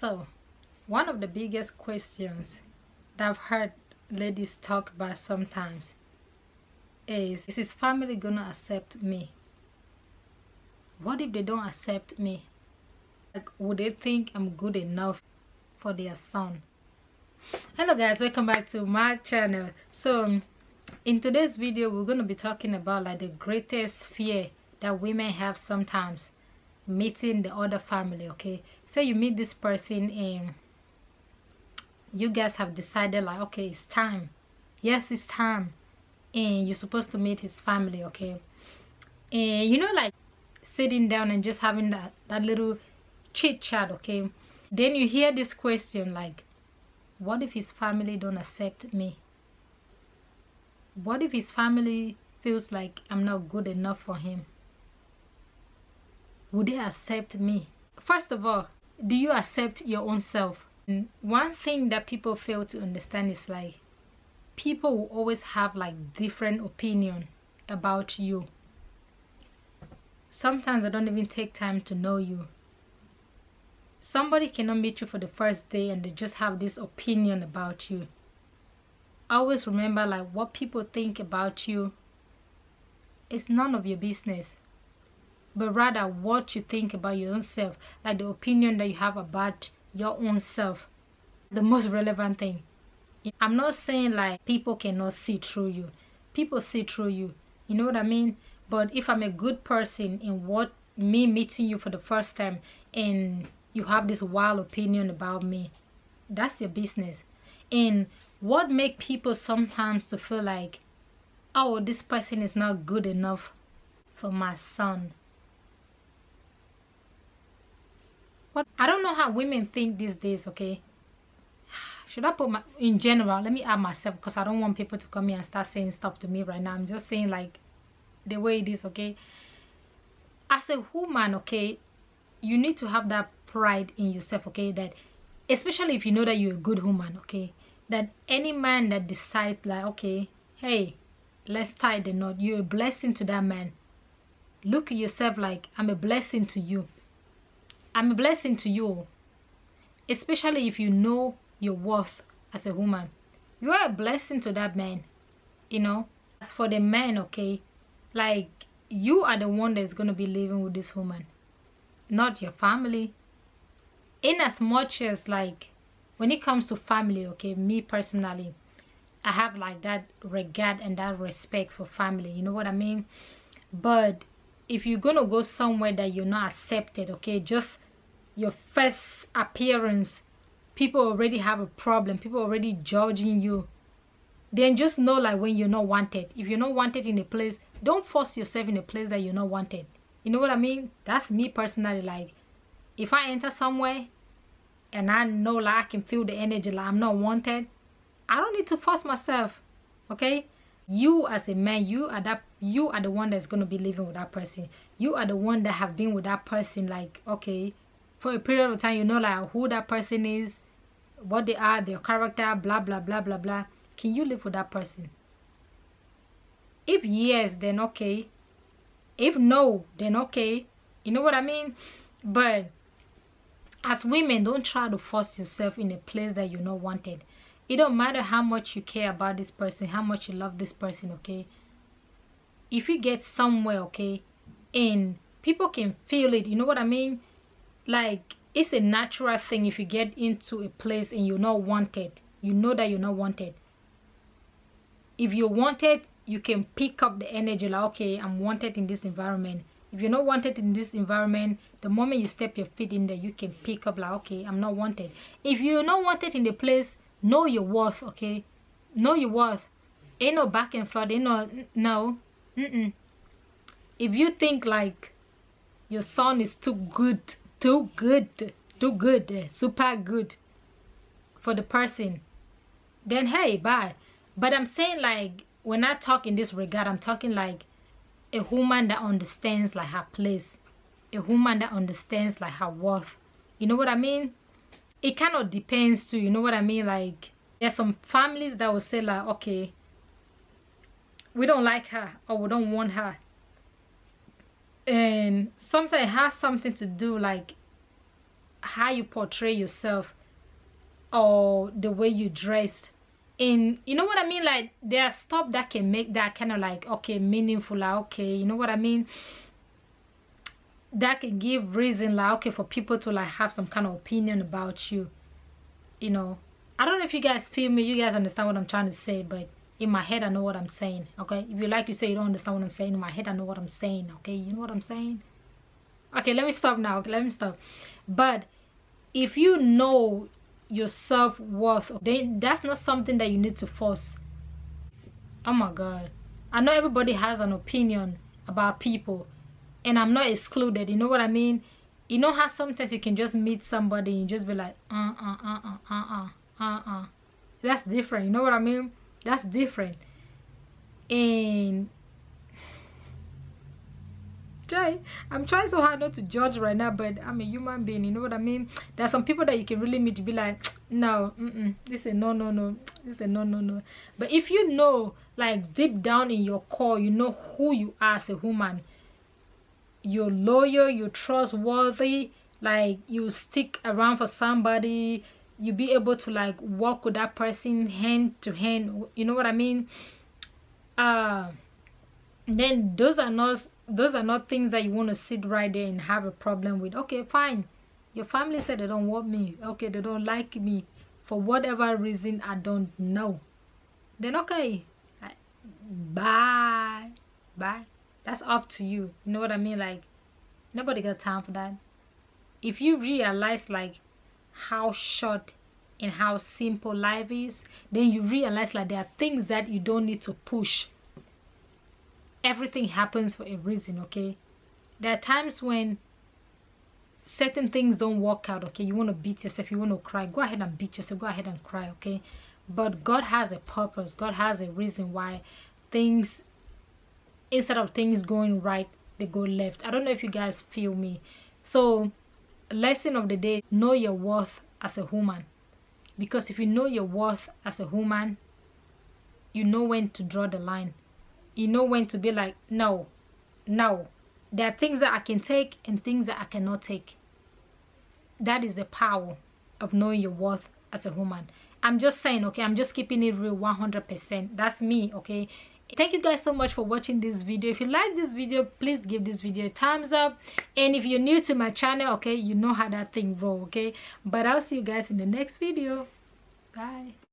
So, one of the biggest questions that I've heard ladies talk about sometimes is his family gonna accept me? What if they don't accept me? Like, would they think I'm good enough for their son? Hello guys, welcome back to my channel. So in today's video we're going to be talking about like the greatest fear that women have sometimes meeting the other family. Okay, so you meet this person and you guys have decided like, okay, it's time. Yes, it's time, and you're supposed to meet his family. Okay, and you know, like sitting down and just having that little chit chat. Okay, then you hear this question like, what if his family don't accept me? What if his family feels like I'm not good enough for him? Would they accept me? First of all, do you accept your own self? And one thing that people fail to understand is like, people will always have like different opinion about you. Sometimes they don't even take time to know you. Somebody cannot meet you for the first day and they just have this opinion about you. Always remember, like, what people think about you is none of your business, but rather what you think about your own self, like the opinion that you have about your own self, the most relevant thing. I'm not saying like people cannot see through you. People see through you, you know what I mean? But if I'm a good person in what me meeting you for the first time and you have this wild opinion about me, that's your business. And what make people sometimes to feel like, oh, this person is not good enough for my son? What, I don't know how women think these days. Okay, should I put my, in general, let me add myself, because I don't want people to come here and start saying stuff to me right now. I'm just saying like the way it is. Okay, as a woman, okay, you need to have that pride in yourself. Okay, that especially if you know that you're a good woman, okay, that any man that decides like, okay, hey, let's tie the knot, you're a blessing to that man. Look at yourself like, I'm a blessing to you. I'm a blessing to you. Especially if you know your worth as a woman, you are a blessing to that man, you know. As for the man, okay, like, you are the one that's going to be living with this woman, not your family. In as much as like, when it comes to family, okay, me personally, I have like that regard and that respect for family, you know what I mean? But if you're gonna go somewhere that you're not accepted, okay, just your first appearance, people already have a problem, people already judging you, then just know like when you're not wanted. If you're not wanted in a place, don't force yourself in a place that you're not wanted. You know what I mean? That's me personally. Like, if I enter somewhere and I know like I can feel the energy like I'm not wanted, I don't need to force myself. Okay, you as a man, you are the one that's going to be living with that person. You are the one that have been with that person like, okay, for a period of time. You know like who that person is, what they are, their character, blah blah blah blah blah. Can you live with that person? If yes, then okay. If no, then okay. You know what I mean? But as women, don't try to force yourself in a place that you're not wanted. It don't matter how much you care about this person, how much you love this person, okay? If you get somewhere, okay, and people can feel it, you know what I mean? Like, it's a natural thing. If you get into a place and you're not wanted, you know that you're not wanted. If you're wanted, you can pick up the energy like, okay, I'm wanted in this environment. If you're not wanted in this environment, the moment you step your feet in there, you can pick up like, okay, I'm not wanted. If you're not wanted in the place, know your worth, okay? Know your worth. Ain't no back and forth, ain't no. If you think like your son is too good, super good for the person, then hey, bye. But I'm saying like, when I talk in this regard, I'm talking like a woman that understands like her place, a woman that understands like her worth. You know what I mean? It kind of depends too, you know what I mean? Like, there's some families that will say like, okay, we don't like her or we don't want her, and sometimes it has something to do like how you portray yourself or the way you dressed. And you know what I mean, like there are stuff that can make that kind of like, okay, meaningful, like, okay, you know what I mean, that can give reason, like, okay, for people to like have some kind of opinion about you. You know, I don't know if you guys feel me, you guys understand what I'm trying to say, but in my head I know what I'm saying. Okay, if you like to say you don't understand what I'm saying, in my head I know what I'm saying. Okay, you know what I'm saying. Okay, let me stop now. Okay, let me stop. But if you know your self-worth, then that's not something that you need to force. Oh my god, I know everybody has an opinion about people, and I'm not excluded, you know what I mean. You know how sometimes you can just meet somebody and you just be like that's different, you know what I mean. That's different. And I'm trying so hard not to judge right now, but I'm a human being, you know what I mean. There are some people that you can really meet to be like, no, this is no, this is no. But if you know, like deep down in your core, you know who you are as a woman, you're loyal, you're trustworthy, like you stick around for somebody, you be able to like walk with that person hand to hand, you know what I mean. Then those are not things that you want to sit right there and have a problem with. Okay, fine, your family said they don't want me, okay, they don't like me for whatever reason, I don't know, then okay, bye. That's up to you, you know what I mean. Like nobody got time for that. If you realize like how short and how simple life is, then you realize like there are things that you don't need to push. Everything happens for a reason, okay. There are times when certain things don't work out, okay. You want to beat yourself, you want to cry, go ahead and beat yourself, go ahead and cry, okay. But God has a purpose, God has a reason why things, instead of things going right, they go left. I don't know if you guys feel me. So lesson of the day, know your worth as a woman. Because if you know your worth as a woman, you know when to draw the line. You know when to be like, no, there are things that I can take and things that I cannot take. That is the power of knowing your worth as a woman. I'm just saying, okay, I'm just keeping it real 100%. That's me, okay. Thank you guys so much for watching this video. If you like this video, please give this video a thumbs up. And if you're new to my channel, okay, you know how that thing roll, okay. But I'll see you guys in the next video. Bye.